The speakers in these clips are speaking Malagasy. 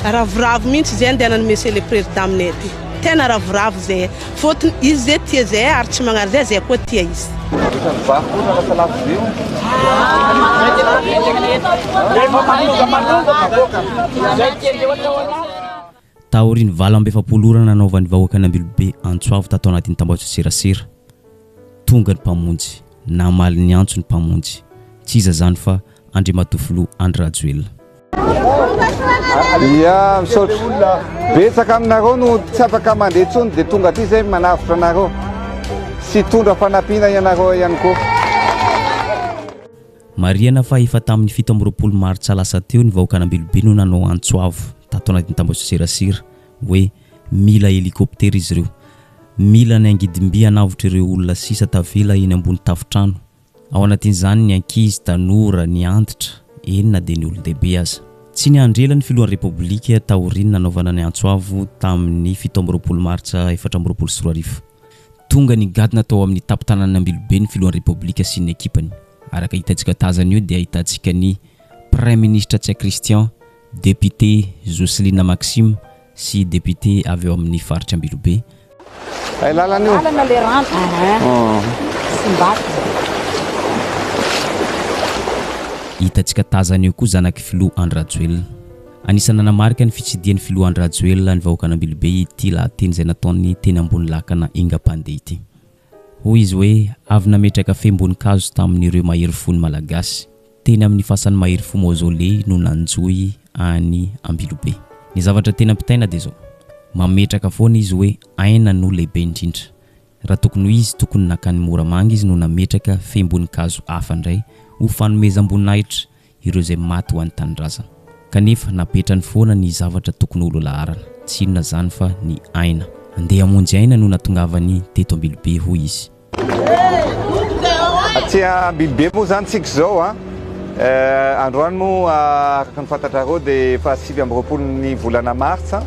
ravoravo mihitsy zay andehanany monsieur le président aminay aty tena ravoravo zay fôtony izy zay tia zay ary tsy magnary zay koa tia izy taoriny vala amby efapolorana nanaovan'ny vahoaka Ambilobe Antsoavo tatao anatin'ny tambazotra serasera tonga ny mpamonjy namaly ny antso ny mpamonjy tsy iza zany fa Andry matofilo Andry Rajoelina ia misaotra betsaka aminareo no tsy afaka mandeha tsony dia tonga aty zay manavitra anareo sy tondra fanampiana ianareo ihany koa mariana fa efa tamin'ny 17 maritsa lasa teo ny vahoaka Ambilobe no nanao Antsoavo tatao anatin'ny tambazotra serasera hoe mila helikoptera izy ireo mila ny angidimby hanavotra ireo olona sisa tavela eny ambony tafitrano ao anatin'izany ny ankizy tanora ny antitra enina dia ny olon-dehibe aza tsy ny andrela ny filohan'ny repoblika taoriny nanaovana ny Antsoavo tamin'ny 17 maritsa 2024 tonga ny gadina tao amin'ny tapitanan'ny Ambilobe ny filohan'ny repoblika sy ny ekipany araka hitantsika tazana io dia hitantsika ny premier ministre Tsia Christian député Rajoelina Maxime sy député avy eo amin'ny faritra Ambilobe ay lalana io lalana le rano simbaty hitantsika tazana io koa zanaky Filoha Andry Rajoelina anisany nanamarika ny fitsidian'ny Filoha Andry Rajoelina ny vahoaka Ambilobe ity lahateny izay nataony teny ambony lakana ingam-pandeha ity hoy izy hoe avy nametraka fembonikazo tamin'ireo mahery fony malagasy teny amin'ny fasan'ny mahery fo mausolée no nanjoy any Ambilobe ny zavatra tena mpitaina dia zao mametraka foana izy hoe aina no lehibe indrindra raha tokony izy tokony nakany moramanga izy no nametraka fembonikazo hafa indray ho fanomezam-boninahitra ireo izay maty ho an'ny tanindrazana kanefa napetrany foana ny zavatra tokony olo laharana tsy inona zany fa ny aina andeha hamonjy aina no natongavany teto Ambilobe hoy izy aty Ambilobe moa zany tsika zao androany moa araka ny fantatrareo dia fa 7 ny volana martsa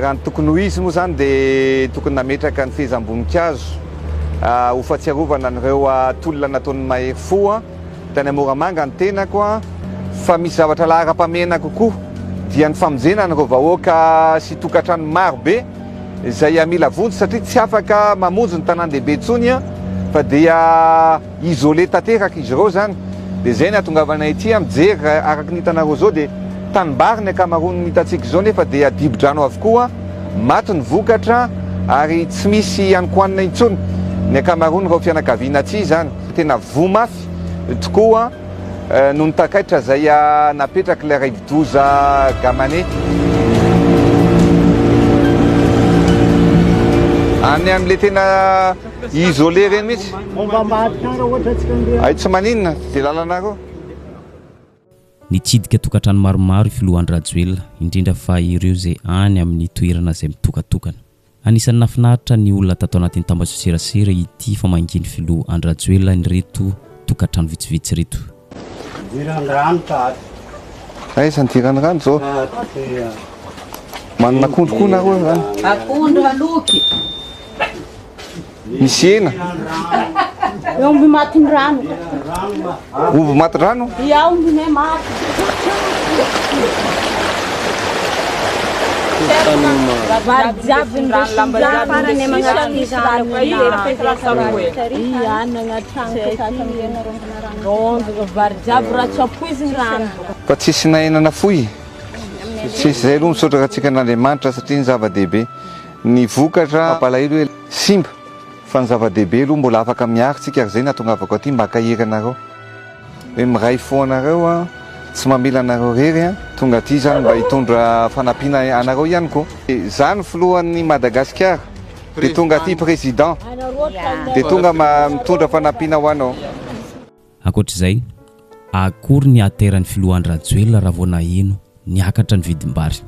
raha ny tokony ho izy moa zany dia tokony nametraka ny fehezam-boninkazo ho fahatsiarovana an'ireo tolona nataon'ny mahery fo tany Moramanga ny tenako fa misy zavatra lahara-pamena kokoa dia ny famonjena an'ireo vahoaka sy tokantrano maro be izay mila vonjy satria tsy afaka mamonjy ny tanan-dehibe tsony fa dia isolé tanteraka izy ireo zany dia zay ny atongavanay ity mijery araka ny hitanareo zao dia tanimbary ny ankamaroany ny hitantsika zao nefa dia Dimbon-Drano avokoa maty ny vokatra ary tsy misy ankoanina intsony ny ankamaroany reo fianakaviana tsy zany tena vomafy tokoa no ny takaitra zay napetraka le Rivo-Doza Gamane any amin'le tena isolé reny mihitsy ay tsy maninona dia lalanareo nitsidika tokantrano maromaro Filoha Andry Rajoelina indrindra fa ireo zay any amin'ny toerana izay mitokatokana anisan'ny nafinaritra ny olona tatao anatin'ny tambazotra serasera ity famanginy Filoha Andry Rajoelina ny reto tokantrano vitsivitsy reto ay santiranirano zao manana akondro koa nareo zany akondro aloky misy hena omby maty rano omby maty rano ia ombinay maty fa tsisy nahenana foy tsisy zay aloha misaotra rahantsika n'Andriamanitra satria ny zava-dehibe ny vokatra mampalahelo hoe simba fa ny zava-dehibe aloha mbola afaka miaritsika ary zay natongavako aty mba akahiry anareo hoe miray fo anareo tsy mamela anareo rery tonga aty zany mba hitondra fanampiana anareo ihany koa zany filohan'ny Madagascar dia tonga aty président dia tonga mitondra fanampiana ho anao ankoatr'izay akory ny ateran'ny Filoha Andry Rajoelina raha vao naheno niakatra ny vidim-bary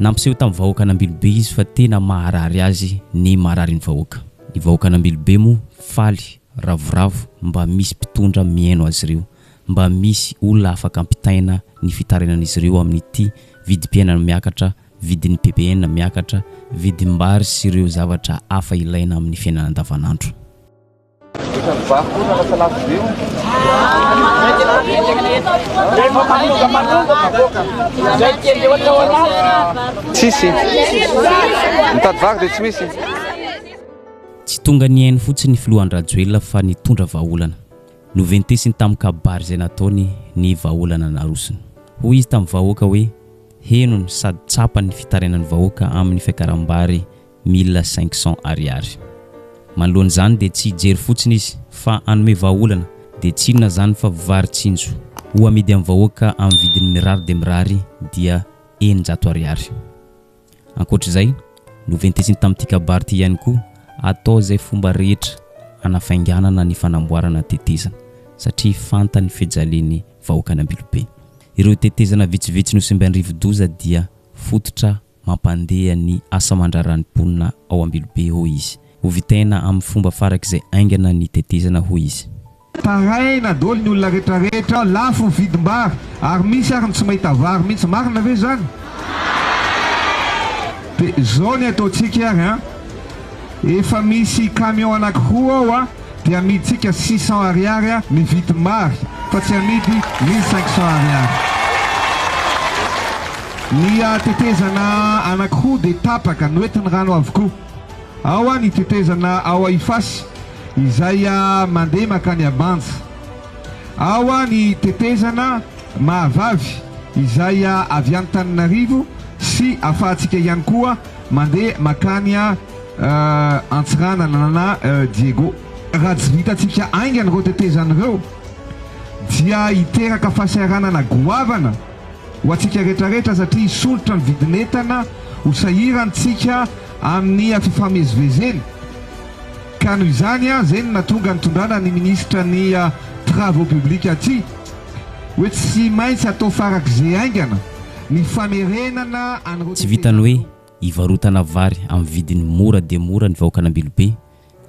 nampiseho tamin'ny vahoaka Ambilobe izy fa tena maharary azy ny maharary ny vahoaka Ambilobe moa faly ravoravo mba misy mpitondra miaino azy ireo mba misy olona afaka ampitaina ny fitarenan'izy ireo amin'ity vidim-piainana miakatra vidin'ny PPN miakatra vidim-bary sy ireo zavatra hafa ilaina amin'ny fiainana andavanandro Tsisy. Mitady vary dia tsy misy. Tsy tonga niainy fotsiny Filoha Rajoelina fa nitondra vahaolana. Noventesiny tamin'ny kabary izay nataony ny vahaolana narosiny. Hoy izy tamin'ny vahoaka hoe henony sady tsapany fitarainan'ny vahoaka amin'ny fiakaram-bary 1500 ariary. Manoloana izany dia tsy hijery fotsiny izy fa anome vahaolana dia tsy inona izany fa varitsinjo ho amidy amin'ny vahoaka amin'ny vidiny mirary dia mirary dia 900 ariary. Ankoatr'izay, noventesiny tamin'ity kabary ity ihany koa atao izay fomba rehetra anafainganana ny fanamboarana tetezana satria fantany fijaliany vahoaka Ambilobe. Ireo tetezana vitsivitsy nosimbain'ny Rivo-Doza dia fototra mampandeha ny asa mandraran'ny mponina ao Ambilobe hoy izy. Ho vitaina amin'ny fomba farak'izay aingana ny tetezana hoy izy. Taraina daholo ny olona rehetrarehetra lafo vidim-bary ary misy ary tsy mahita vary mihitsy marina ve zany? Dia izao ny ataontsika ary efa misy camion anankiroa ao dia amiditsika 600 ariary ny vidim-bary fa tsy amidy 1500 ariary. Ny tetezana anankiroa dia tapaka noentiny rano avokoa. Ao ny tetezana ao Ifasy izay mandeha makany Abanja. Ao ny tetezana Mahavavy izay avy any Tananarivo sy afahantsika ihany koa mandeha makany Antsirana na Diego. Raha tsy vitantsika aingana ireo tetezana ireo dia hiteraka fahasahiranana goavana ho antsika rehetrarehetra satria hisolotra ny vidin'entana ho sahirantsika amin'ny fifamezivezeny. Ka noho izany izay no natonga nitondrana ny ministra ny travaux publics aty hoe tsy maintsy atao farak'izay aingana ny famerenana an'ireo. Tsy vitany hoe hivarotana vary amin'ny vidiny mora dia mora ny vahoaka Ambilobe.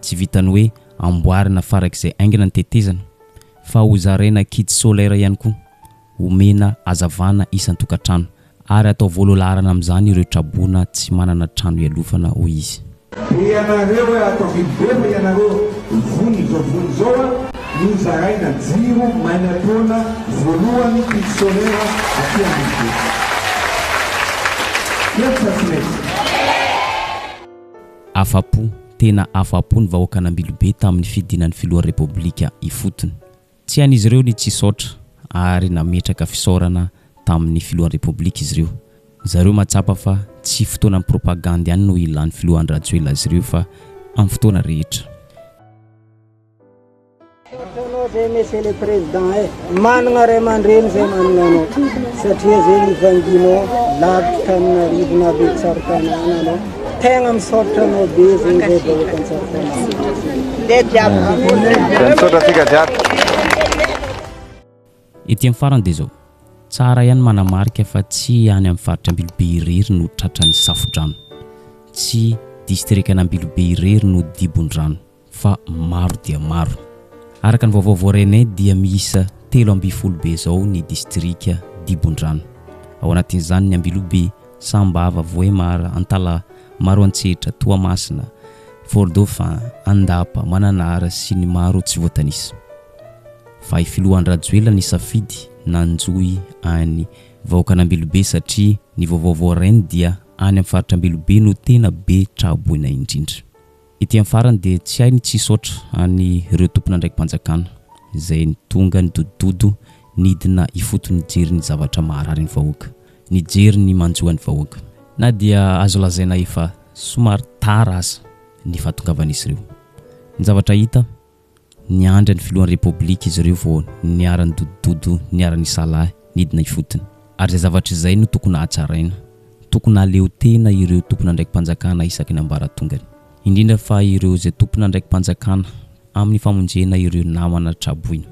Tsy vitany hoe amboarina farak'izay aingana ny tetezana fa ho zaraina kit solaire ihany koa, omena azavana isan-tokantrano ary atao voalolarana amin'izany ireo trabona tsy manana trano ialofana hoy izy. Ianareo atao vidibe ianareo vony zao ny zaraina jiro mainatona voalohany kit solaire aty Ambilobe. Afapo, tena afapo ny vahoaka Ambilobe tamin'ny fidinan'ny Filoha Repoblika ifotony. Tsy an'izy ireo ny tsisotra ary nametraka fisaorana tamin'ny Filoha Repoblika izy ireo. Zareo matsapa fa tsy fotoana amin'ny propaganda ihany no ilan'ny Filoha Rajoelina izy ireo fa amin'ny fotoana rehetra. Monsieur le Président, manana ray aman-dreny zay manana anao satria zay nivanginao lavitra tamin'Arivo na be tsara tanàna anao tegna misaotra anao be zay zay vahoaka an-tsara tanàna. Misaotra tsika jiaby. Ety amin'ny farany dia zao tsara ihany manamarika fa tsy any amin'ny faritra Ambilobe irery no tratran'ny Safo-drano, tsy distrikana Ambilobe irery no Dimbon-Drano fa maro dia maro. Araka ny vaovao voarenay dia miisa 13 be zao ny distrika Dimbon-Drano. Ao anatin'izany ny Ambilobe, Sambava, Voemara, Antala, Maroantsetra, Toamasina, Fort-Dauphin, Andapa, Mananara sy ny maro tsy voatanisa. Fa i Filoha Rajoelina ny safidy nanjoy any vahoaka Ambilobe satria ny vaovao voarenay dia any amin'ny faritra Ambilobe no tena be traboina indrindra. Ety amin'ny farany dia tsy hay ny tsisotra any ireo tompona ndraiky mpanjakana izay nitonga ny dododo nidina ifotony jery ny zavatra maharary ny vahoaka, ny jery ny manjoany vahoaka. Na dia azo lazaina efa somary tara aza ny fahatongavan'izy ireo. Ny zavatra hita niandry ny Filoha Repoblika izy ireo vao niara-ny dododo niara-ny salahy nidina ifotony. Ary izay zavatra izay no tokony hatsaraina, tokony aleo tena ireo tompona ndraiky mpanjakana isaky ny ambaratongany. Indrindra fa ireo izay tompona ndraiky mpanjakana amin'ny famonjena ireo namana traboina.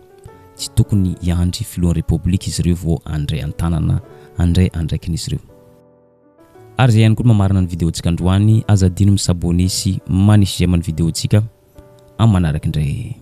Tsy tokony iandry Filoha Repoblika izy ireo vao andray an-tanana andray andraikin'izy ireo. Ary izay ihany koa mamarina ny vidéontsika androany, aza dino misabone sy manisy j'aime ny vidéontsika amin'ny manaraka indray.